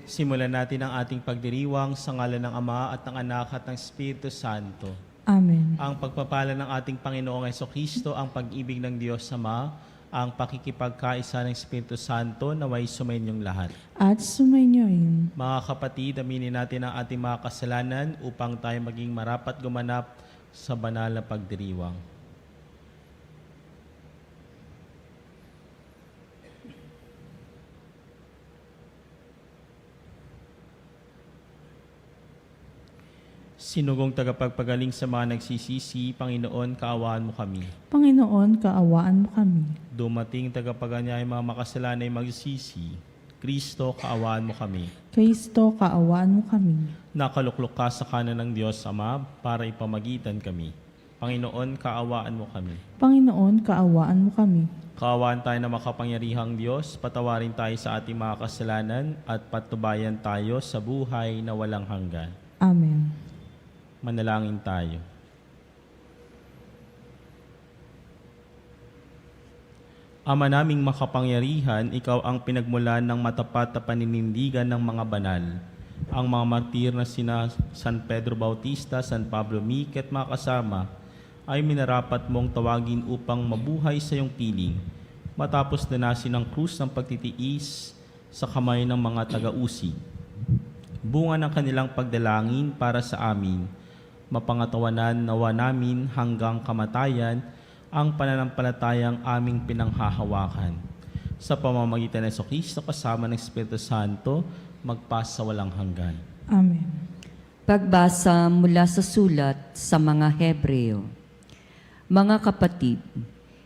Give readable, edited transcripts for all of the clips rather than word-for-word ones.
Simulan natin ang ating pagdiriwang sa ngalan ng Ama at ng Anak at ng Espiritu Santo. Amen. Ang pagpapala ng ating Panginoong Jesucristo, ang pag-ibig ng Diyos Ama, ang pakikipagkaisa ng Espiritu Santo naway sumainyong lahat. At sumainyoin. Mga kapatid, aminin natin ang ating mga kasalanan upang tayo maging marapat gumanap sa banal na pagdiriwang. Sinugong tagapagpagaling sa mga nagsisisi, Panginoon, kaawaan mo kami. Panginoon, kaawaan mo kami. Dumating tagapaganyay mga makasalanay magsisi, Kristo, kaawaan mo kami. Kristo, kaawaan mo kami. Nakaluklok ka sa kanan ng Diyos Ama para ipamagitan kami. Panginoon, kaawaan mo kami. Panginoon, kaawaan mo kami. Kaawaan tayo na makapangyarihang Diyos, patawarin tayo sa ating mga kasalanan at patubayan tayo sa buhay na walang hanggan. Amen. Manalangin tayo. Ama naming makapangyarihan, ikaw ang pinagmulan ng matapat na paninindigan ng mga banal. Ang mga martir na sina San Pedro Bautista, San Pablo Mique at mga kasama ay minarapat mong tawagin upang mabuhay sa iyong piling, matapos danasin ang krus ng pagtitiis sa kamay ng mga taga-usig. Bunga ng kanilang pagdalangin para sa amin, mapangatawanan nawa namin hanggang kamatayan ang pananampalatayang aming pinanghahawakan. Sa pamamagitan ng Jesucristo kasama ng Espiritu Santo, magpasa walang hanggan. Amen. Pagbasa mula sa sulat sa mga Hebreo. Mga kapatid,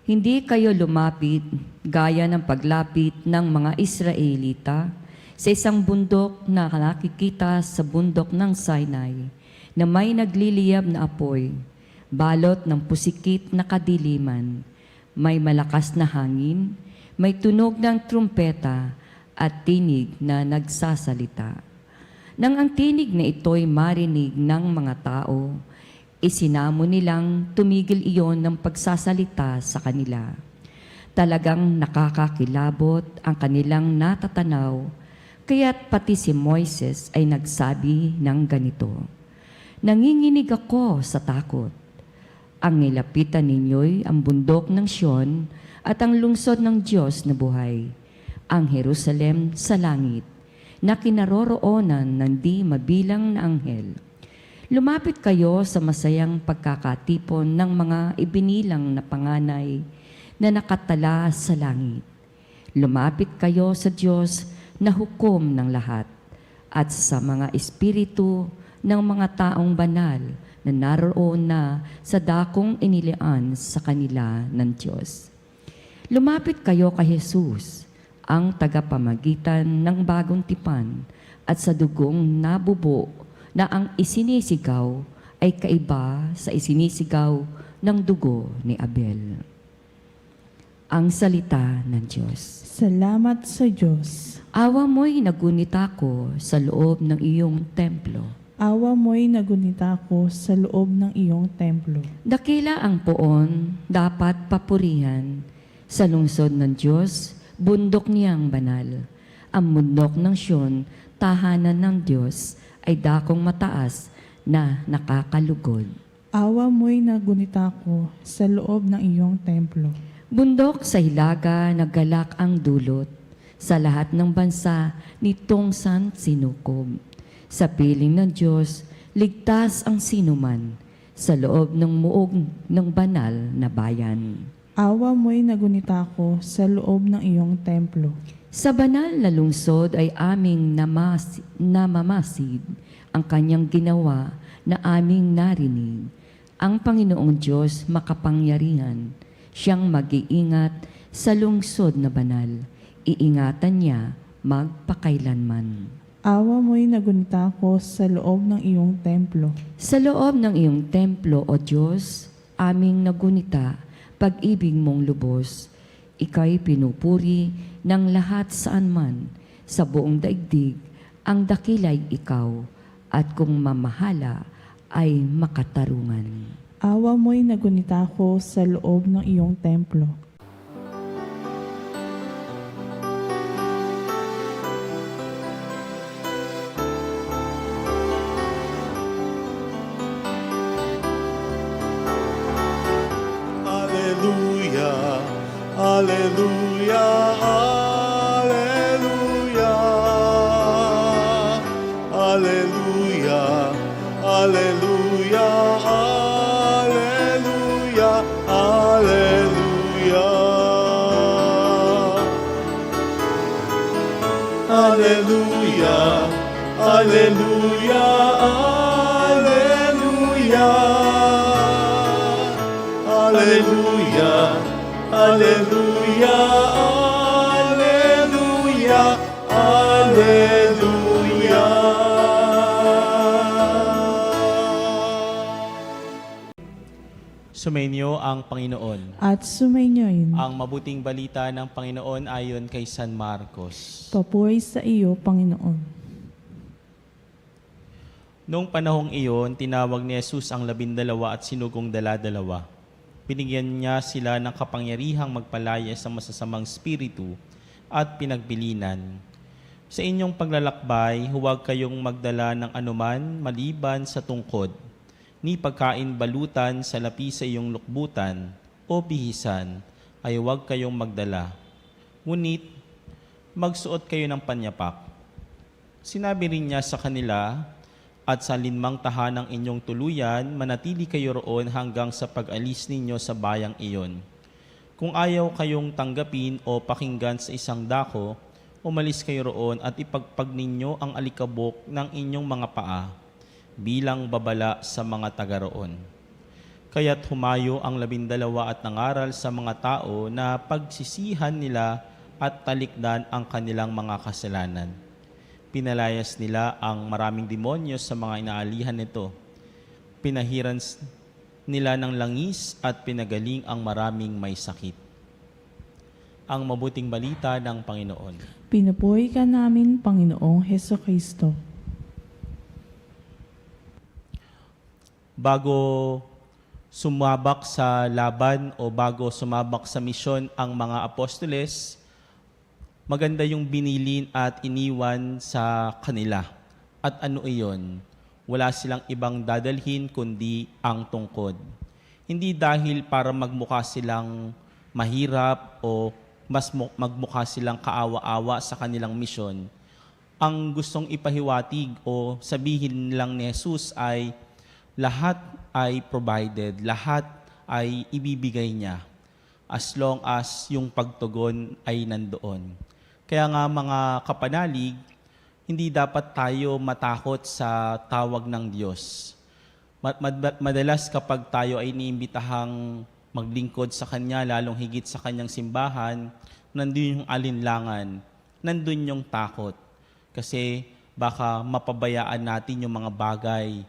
hindi kayo lumapit gaya ng paglapit ng mga Israelita sa isang bundok na nakikita sa bundok ng Sinai na may nagliliyab na apoy, balot ng pusikit na kadiliman, may malakas na hangin, may tunog ng trumpeta at tinig na nagsasalita. Nang ang tinig na ito'y marinig ng mga tao, isinamo nilang tumigil iyon ng pagsasalita sa kanila. Talagang nakakakilabot ang kanilang natatanaw, kaya't pati si Moises ay nagsabi ng ganito, "Nanginginig ako sa takot. Ang nilapitan ninyo'y ang bundok ng Sion at ang lungsod ng Diyos na buhay, ang Jerusalem sa langit, na kinaroroonan ng di mabilang na anghel. Lumapit kayo sa masayang pagkakatipon ng mga ibinilang na panganay na nakatala sa langit. Lumapit kayo sa Diyos na hukom ng lahat at sa mga espiritu ng mga taong banal na naroon na sa dakong inilian sa kanila ng Diyos. Lumapit kayo kay Jesus, ang tagapamagitan ng bagong tipan at sa dugong nabubo na ang isinisigaw ay kaiba sa isinisigaw ng dugo ni Abel." Ang salita ng Diyos. Salamat sa Diyos. Awa mo'y nagunita ko sa loob ng iyong templo. Awa mo'y nagunita ko sa loob ng iyong templo. Dakila ang poon, dapat papurihan. Sa lungsod ng Diyos, bundok niyang banal. Ang bundok ng Sion, tahanan ng Diyos, ay dakong mataas na nakakalugod. Awa mo'y nagunita ko sa loob ng iyong templo. Bundok sa hilaga, naggalak ang dulot. Sa lahat ng bansa, nitong san sinukob. Sa piling ng Diyos, ligtas ang sinuman sa loob ng muog ng banal na bayan. Awa mo'y nagunita ko sa loob ng iyong templo. Sa banal na lungsod ay aming namamasid ang kanyang ginawa na aming narinig. Ang Panginoong Diyos makapangyarihan, siyang mag-iingat sa lungsod na banal. Iingatan niya magpakailanman. Awa mo'y nagunita ko sa loob ng iyong templo. Sa loob ng iyong templo, O Diyos, aming nagunita, pag-ibig mong lubos. Ika'y pinupuri ng lahat saan man, sa buong daigdig, ang dakila'y ikaw, at kung mamahala ay makatarungan. Awa mo'y nagunita ko sa loob ng iyong templo. Alleluia, Alleluia, Alleluia, Alleluia, Alleluia, Alleluia, Alleluia, Alleluia, Alleluia, Alleluia, Alleluia, Alleluia. Sumainyo ang Panginoon. At sumainyoin. Ang mabuting balita ng Panginoon ayon kay San Marcos. Papuri sa iyo, Panginoon. Noong panahong iyon, tinawag ni Jesus ang 12 at sinugong dala-dalawa. Binigyan niya sila ng kapangyarihang magpalaya sa masasamang spiritu at pinagbilinan. Sa inyong paglalakbay, huwag kayong magdala ng anuman maliban sa tungkod, ni pagkain balutan sa lapi sa iyong lukbutan o bihisan, ay huwag kayong magdala. Ngunit, magsuot kayo ng panyapak. Sinabi rin niya sa kanila, at sa linmang tahanang inyong tuluyan, manatili kayo roon hanggang sa pag-alis ninyo sa bayang iyon. Kung ayaw kayong tanggapin o pakinggan sa isang dako, umalis kayo roon at ipagpag ninyo ang alikabok ng inyong mga paa bilang babala sa mga taga roon. Kaya't humayo ang 12 at nangaral sa mga tao na pagsisihan nila at talikdan ang kanilang mga kasalanan. Pinalayas nila ang maraming demonyo sa mga inaalihan nito. Pinahiran nila ng langis at pinagaling ang maraming may sakit. Ang mabuting balita ng Panginoon. Pinupuri ka namin, Panginoong Heso Kristo. Bago sumabak sa laban o bago sumabak sa misyon ang mga apostoles, maganda yung binilin at iniwan sa kanila. At ano iyon? Wala silang ibang dadalhin kundi ang tungkod. Hindi dahil para magmukha silang mahirap o mas magmukha silang kaawa-awa sa kanilang misyon. Ang gustong ipahiwatig o sabihin lang ni Jesus ay lahat ay provided, lahat ay ibibigay niya as long as yung pagtugon ay nandoon. Kaya nga mga kapanalig, hindi dapat tayo matakot sa tawag ng Diyos. Madalas kapag tayo ay iniimbitahang maglingkod sa Kanya, lalong higit sa Kanyang simbahan, nandun yung alinlangan, nandun yung takot. Kasi baka mapabayaan natin yung mga bagay,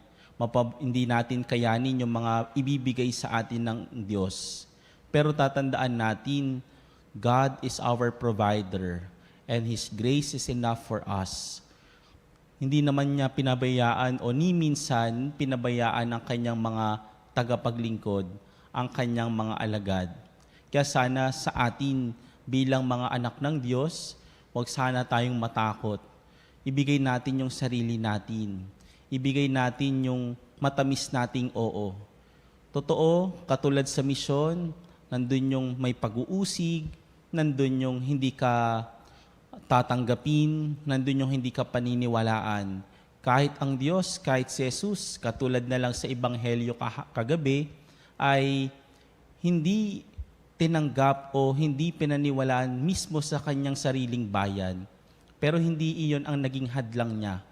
hindi natin kayanin yung mga ibibigay sa atin ng Diyos. Pero tatandaan natin, God is our provider. And His grace is enough for us. Hindi naman niya pinabayaan o ni minsan pinabayaan ang kanyang mga tagapaglingkod, ang kanyang mga alagad. Kaya sana sa atin bilang mga anak ng Diyos, huwag sana tayong matakot. Ibigay natin yung sarili natin. Ibigay natin yung matamis nating oo. Totoo, katulad sa misyon, nandun yung may pag-uusig, nandun yung hindi ka tatanggapin, nandun yung hindi ka paniniwalaan. Kahit ang Diyos, kahit si Jesus, katulad na lang sa Ebanghelyo kagabi, ay hindi tinanggap o hindi pinaniwalaan mismo sa kanyang sariling bayan. Pero hindi iyon ang naging hadlang niya.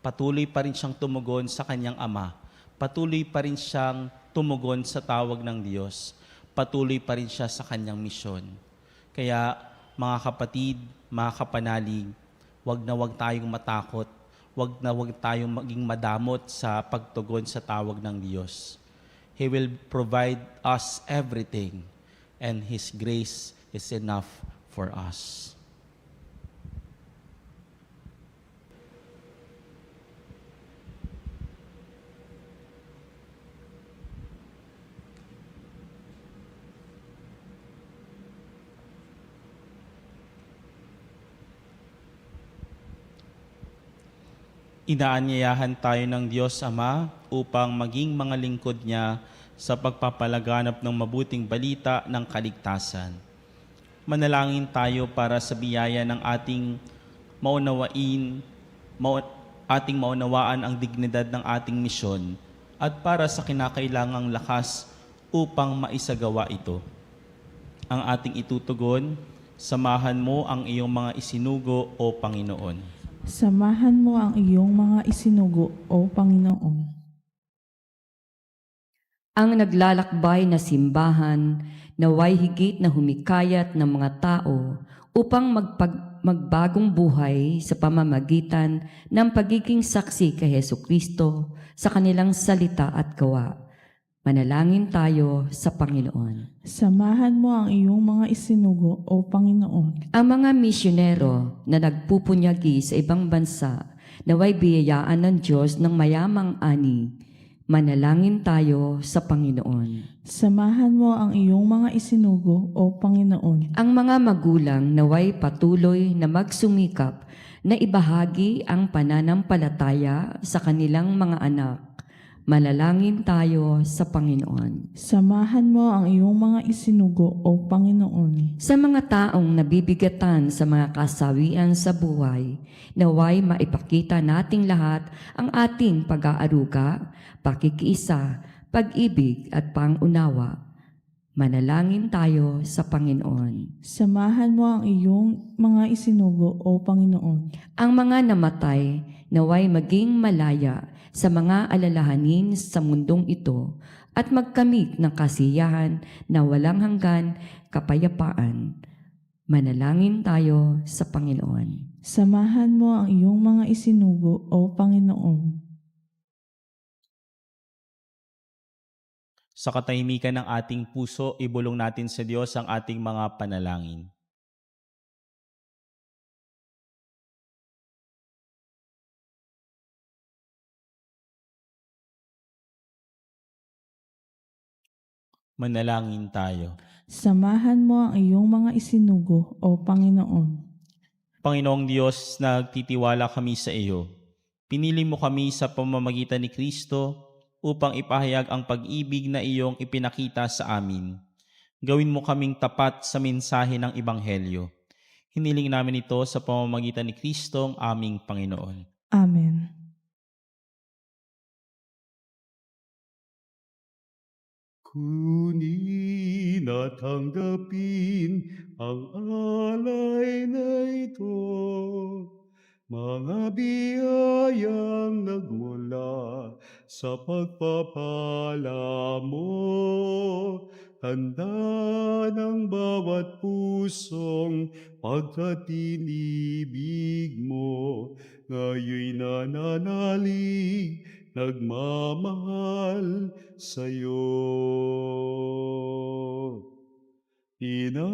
Patuloy pa rin siyang tumugon sa kanyang Ama. Patuloy pa rin siyang tumugon sa tawag ng Diyos. Patuloy pa rin siya sa kanyang misyon. Kaya mga kapatid, mga kapanalig, wag na wag tayong matakot, wag na wag tayong maging madamot sa pagtugon sa tawag ng Diyos. He will provide us everything, and His grace is enough for us. Inaanyayahan tayo ng Diyos Ama upang maging mga lingkod niya sa pagpapalaganap ng mabuting balita ng kaligtasan. Manalangin tayo para sa biyaya ng ating maunawaan ang dignidad ng ating misyon at para sa kinakailangang lakas upang maisagawa ito. Ang ating itutugon, samahan mo ang iyong mga isinugo o Panginoon. Samahan mo ang iyong mga isinugo, O Panginoon. Ang naglalakbay na simbahan naway higit na humikayat ng mga tao upang magbagong buhay sa pamamagitan ng pagiging saksi kay Hesukristo sa kanilang salita at gawa. Manalangin tayo sa Panginoon. Samahan mo ang iyong mga isinugo, O Panginoon. Ang mga misyonero na nagpupunyagi sa ibang bansa naway biyayaan ng Diyos ng mayamang ani. Manalangin tayo sa Panginoon. Samahan mo ang iyong mga isinugo, O Panginoon. Ang mga magulang naway patuloy na magsumikap na ibahagi ang pananampalataya sa kanilang mga anak. Manalangin tayo sa Panginoon. Samahan mo ang iyong mga isinugo, O Panginoon. Sa mga taong nabibigatan sa mga kasawian sa buhay, naway maipakita nating lahat ang ating pag-aaruga, pakikiisa, pag-ibig at pangunawa. Manalangin tayo sa Panginoon. Samahan mo ang iyong mga isinugo, O Panginoon. Ang mga namatay naway maging malaya sa mga alalahanin sa mundong ito at magkamit ng kasiyahan na walang hanggan kapayapaan. Manalangin tayo sa Panginoon. Samahan mo ang iyong mga isinugo, O Panginoon. Sa katahimikan ng ating puso, ibulong natin sa Diyos ang ating mga panalangin. Manalangin tayo. Samahan mo ang iyong mga isinugo, O Panginoon. Panginoong Diyos, nagtitiwala kami sa iyo. Pinili mo kami sa pamamagitan ni Kristo upang ipahayag ang pag-ibig na iyong ipinakita sa amin. Gawin mo kaming tapat sa mensahe ng Ebanghelyo. Hiniling namin ito sa pamamagitan ni Kristo ang aming Panginoon. Amen. Kunin at tanggapin ang alay na ito, mga biyayang nagmula sa pagpapala mo, tanda ng bawat pusong pagkatinibig mo, ngayoy nananalig, nagmamahal sa'yo. Tinapay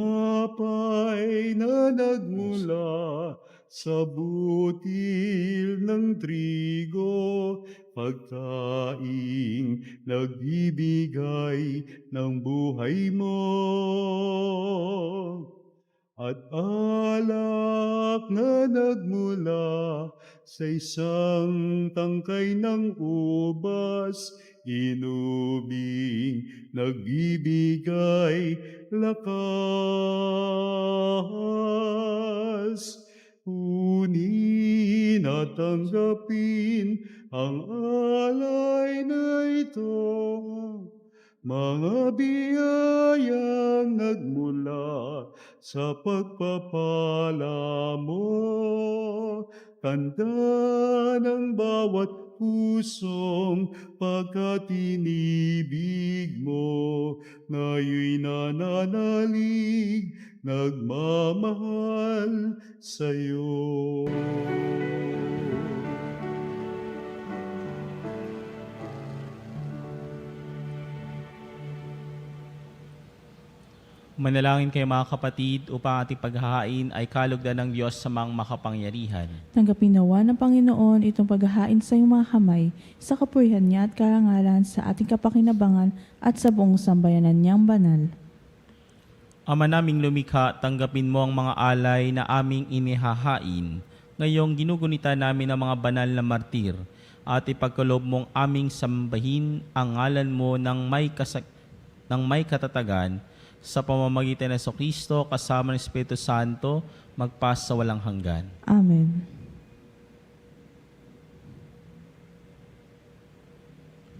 na nagmula sa butil ng trigo, pagkaing nagbibigay ng buhay mo. At alak na nagmula sa isang tangkay ng ubas, inubing nagbibigay lakas. Kunin at tanggapin ang alay na ito, mga biyayang nagmula sa pagpapala mo, tanda ng bawat pusong pagkatinibig mo, ngayoy nananalig, nagmamahal sa'yo. Manalangin kayo mga kapatid upang ating paghahain ay kalugdan ng Diyos sa mga makapangyarihan. Tanggapin nawa ng Panginoon itong paghahain sa iyong mga kamay, sa kapurihan niya at karangalan, sa ating kapakinabangan at sa buong sambayanan niyang banal. Ama naming lumikha, tanggapin mo ang mga alay na aming inihahain. Ngayong ginugunita namin ang mga banal na martir at ipagkaloob mong aming sambahin ang ngalan mo ng may katatagan sa pamamagitan ng Kristo kasama ng Espiritu Santo, magpas sa walang hanggan. Amen.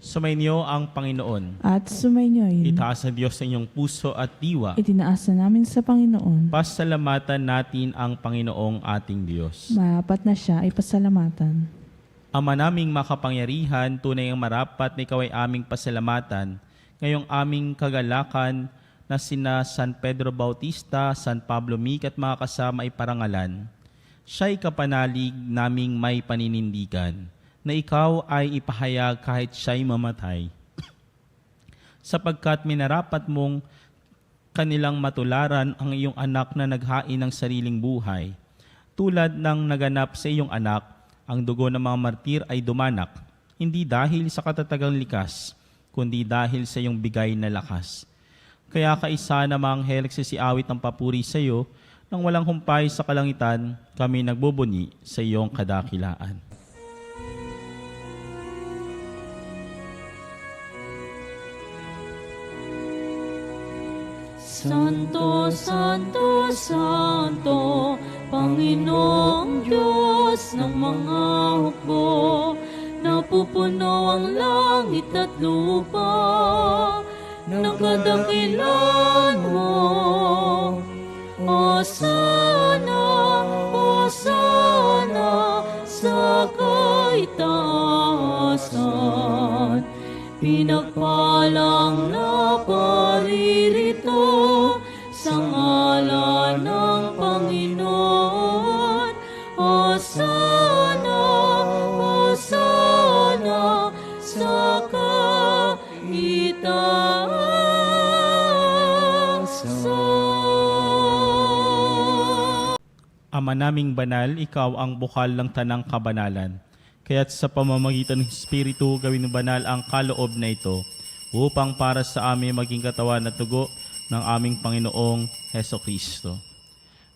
Sumainyo ang Panginoon. At sumainyoin. Itaas sa Diyos sa inyong puso at diwa. Itinaasa namin sa Panginoon. Pasalamatan natin ang Panginoong ating Diyos. Marapat na siya ay pasalamatan. Ama naming makapangyarihan, tunay ang marapat na ikaw ay aming pasalamatan. Ngayong aming kagalakan na sina San Pedro Bautista, San Pablo Mic at mga kasama ay parangalan. Siya'y kapanalig naming may paninindigan, na ikaw ay ipahayag kahit siya'y mamatay. Sapagkat minarapat mong kanilang matularan ang iyong anak na naghain ng sariling buhay. Tulad ng naganap sa iyong anak, ang dugo ng mga martir ay dumanak, hindi dahil sa katatagang likas, kundi dahil sa iyong bigay na lakas. Kaya kaisa na mga anghel nagsisiawit ng papuri sa iyo, nang walang humpay sa kalangitan, kami nagbubunyi sa iyong kadakilaan. Santo, Santo, Santo, Panginoong Diyos ng mga hukbo, napupuno ang langit at lupa ng kadakilan mo. Hosana, Hosana sa kaitaasan, pinagpalang na paririto sa ngalan ng Panginoon. Hosana, Hosana sa kaitaasan. Ama naming banal, ikaw ang bukal ng tanang kabanalan. Kaya't sa pamamagitan ng Espiritu, gawin mo banal ang kaloob na ito, upang para sa amin maging katawan at dugo ng aming Panginoong Heso Kristo.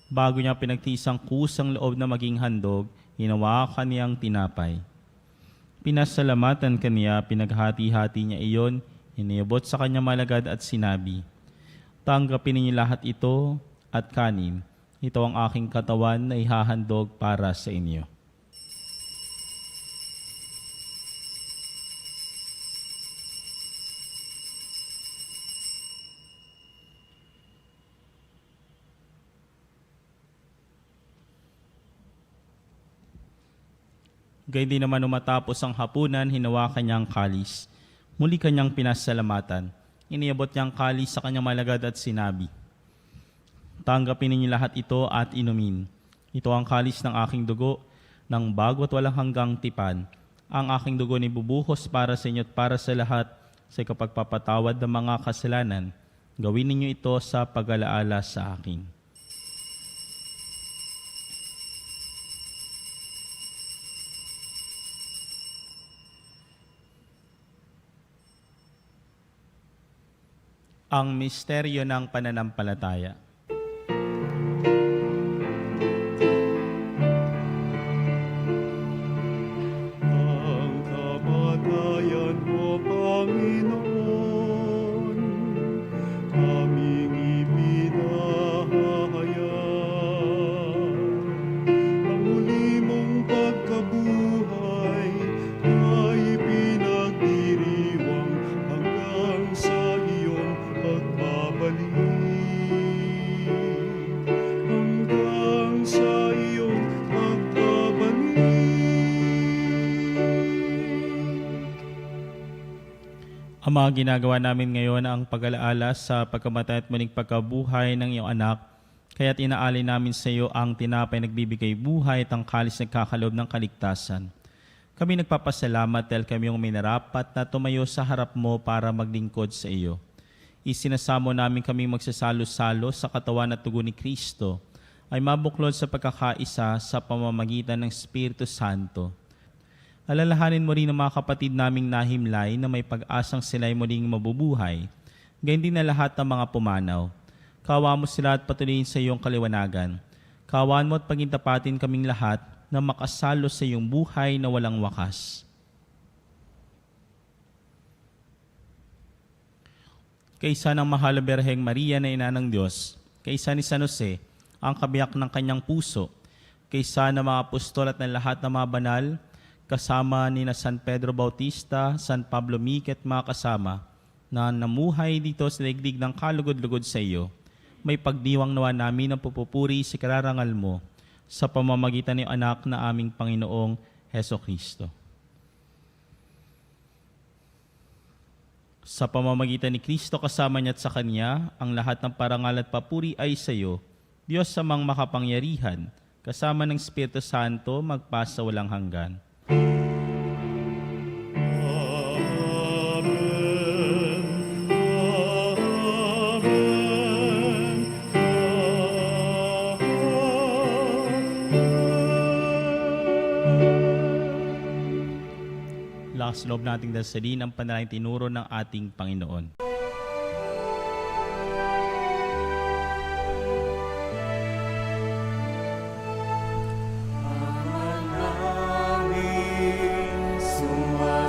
Bago niya pinagtisang kusang loob na maging handog, hinawakan niyang tinapay. Pinasalamatan kaniya, pinaghati-hati niya iyon, iniabot sa kanya malagad at sinabi, "Tanggapin ninyo lahat ito at kanin. Ito ang aking katawan na ihahandog para sa inyo." Gayun din naman matapos ang hapunan, hinawakan niya ang kalis. Muli kanyang pinasalamatan. Iniabot niya ang kalis sa kanyang malagad at sinabi, "Tanggapin ninyo lahat ito at inumin. Ito ang kalis ng aking dugo, ng bago at walang hanggang tipan. Ang aking dugo ni bubuhos para sa inyo at para sa lahat sa kapagpapatawad ng mga kasalanan. Gawin ninyo ito sa pag-alaala sa akin." Ang misteryo ng pananampalataya. Ang kamatayan mo, Panginoon, aming ipinahayag. Ang muli mong pagkabuhay ay pinagdiriwang hanggang sa iyong pagbabalik. Hanggang sa iyong pagbabalik. Ama, ginagawa namin ngayon ang pag-alaala sa pagkamatay at muling pagkabuhay ng iyong anak, kaya't inaali namin sa iyo ang tinapay nagbibigay buhay at ang kalis nagkakaloob ng kaligtasan. Kami nagpapasalamat dahil kami yung minarapat na tumayo sa harap mo para maglingkod sa iyo. Isinasamo namin kaming magsasalo-salo sa katawan at tugo ni Kristo ay mabuklod sa pagkakaisa sa pamamagitan ng Espiritu Santo. Alalahanin mo rin ang mga kapatid naming nahimlay na may pag-asang sila'y muling mabubuhay. Ganyan din na lahat ng mga pumanaw. Kawa mo sila at patuloyin sa iyong kaliwanagan. Kawaan mo at pagintapatin kaming lahat na makasalo sa iyong buhay na walang wakas. kaysa ng mahal na Berheng Maria na ina ng Diyos, kaysa ni San Jose, ang kabiyak ng kanyang puso, kaysa ng mga apostol at ng lahat ng mga banal, kasama ni na San Pedro Bautista, San Pablo Miquel at mga kasama, na namuhay dito sa daigdig ng kalugod-lugod sa iyo, may pagdiwang nawa namin ang pupupuri sa kararangal mo sa pamamagitan ng anak na aming Panginoong Heso Kristo. Sa pamamagitan ni Kristo kasama niya at sa Kanya, ang lahat ng parangal at papuri ay sa iyo, Diyos samang makapangyarihan, kasama ng Espiritu Santo, magpasa walang hanggan. Lakas loob nating dasalin ang panalangin tinuro ng ating Panginoon.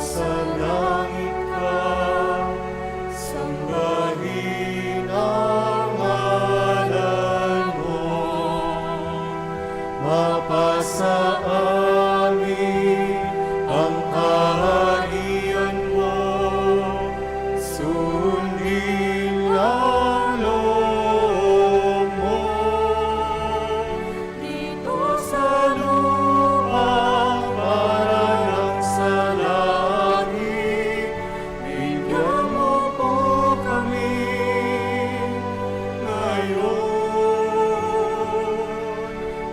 Sumasalangit ka, sambahin ang ngalan mo, mapasa amin ang kaharian mo, sundin ang loob mo. Dito sa lupa, parang sa langit, bigyan mo po kami ngayon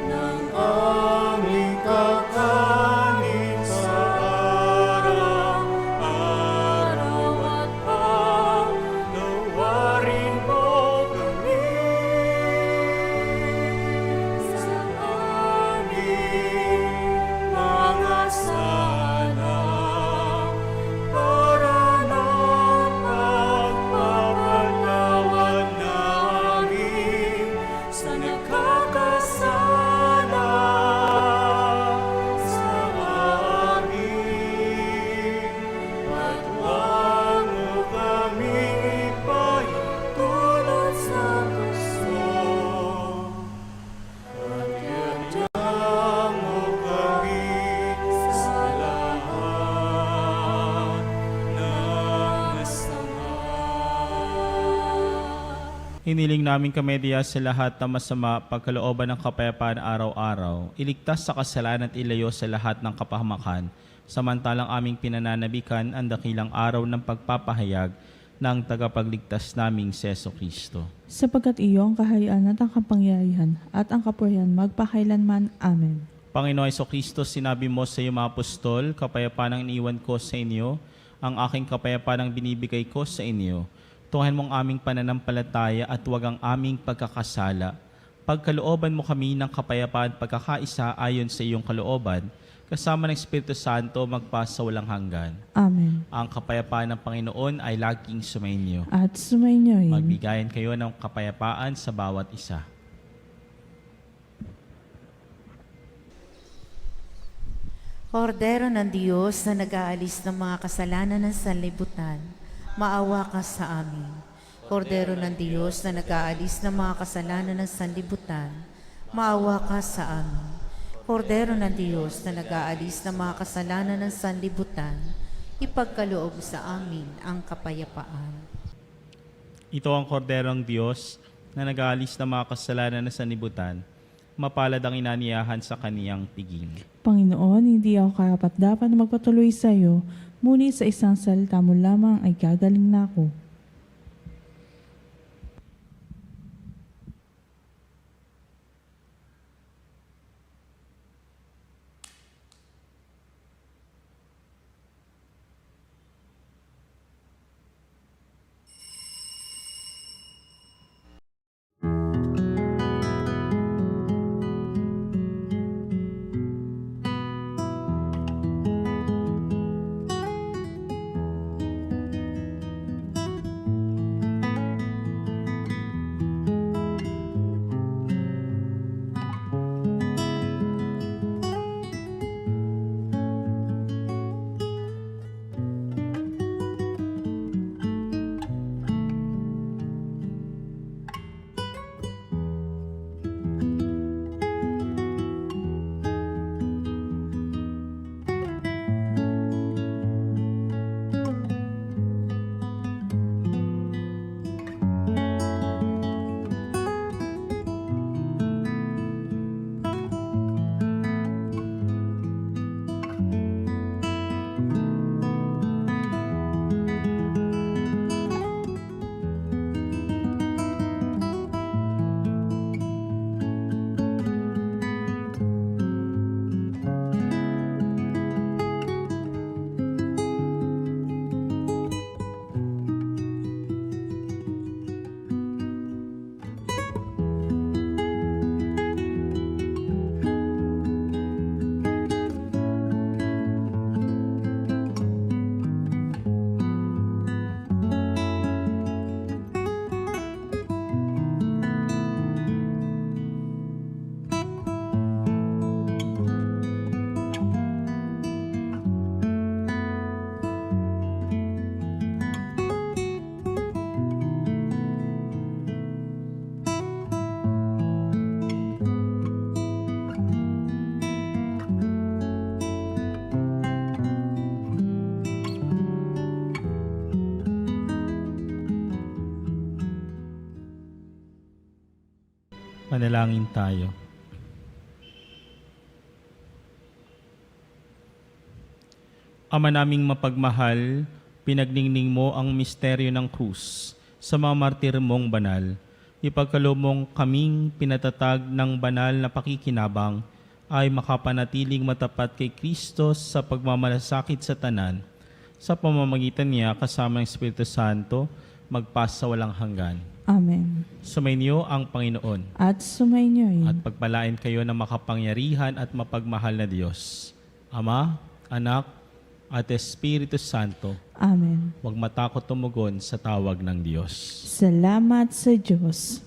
ng aming kakanin sa araw-araw at paglawarin mo kami sa aming mga sala para ng pagpapatawad namin sa nagkakasala sa amin, at huwag mo kaming ipahintulot sa gusto, at yadya mo kami sa lahat ng masama. Hiniling namin kamedya sa lahat ng masama, pagkalooban ng kapayapaan araw-araw, iligtas sa kasalanan at ilayo sa lahat ng kapahamakan, samantalang aming pinananabikan ang dakilang araw ng pagpapahayag ng tagapagligtas naming Seso Kristo. Sapagkat iyo ang kaharian at ang kapangyarihan at ang kapurihan magpakailanman. Amen. Panginoon Jesucristo, sinabi mo sa iyong mga apostol, kapayapaan ang iniwan ko sa inyo, ang aking kapayapaan ang binibigay ko sa inyo. Tunghayan mong aming pananampalataya at huwag ang aming pagkakasala. Pagkalooban mo kami ng kapayapaan at pagkakaisa ayon sa iyong kalooban, kasama ng Espiritu Santo magpasa walang hanggan. Amen. Ang kapayapaan ng Panginoon ay laging sumainyo. At sumainyoin. Magbigayan kayo ng kapayapaan sa bawat isa. Kordero ng Diyos na nag-aalis ng mga kasalanan ng sanlibutan, maawa ka sa amin. Kordero ng Diyos na nag-aalis ng mga kasalanan ng sanlibutan, maawa ka sa amin. Kordero ng Diyos na nag-aalis ng mga kasalanan ng sanlibutan, ipagkaloob sa amin ang kapayapaan. Ito ang korderong Diyos na nag-aalis ng mga kasalanan ng sanlibutan, mapalad ang inaniyahan sa kaniyang piging. Panginoon, hindi ako karapat-dapat na magpatuloy sa iyo, ngunit sa isang salita mo lamang ay gagaling na ako. Panalangin tayo. Ama naming mapagmahal, pinagningning mo ang misteryo ng krus sa mga martir mong banal. Ipagkaloob mong kaming pinatatag ng banal na pakikinabang ay makapanatiling matapat kay Kristo sa pagmamalasakit sa tanan. Sa pamamagitan niya kasama ng Espiritu Santo, magpasa walang hanggan. Amen. Sumainyo ang Panginoon At sumainyo at pagpalain kayo ng makapangyarihan at mapagmahal na Diyos. Ama, Anak, at Espiritu Santo, Amen. huwag matakot tumugon sa tawag ng Diyos. Salamat sa Diyos.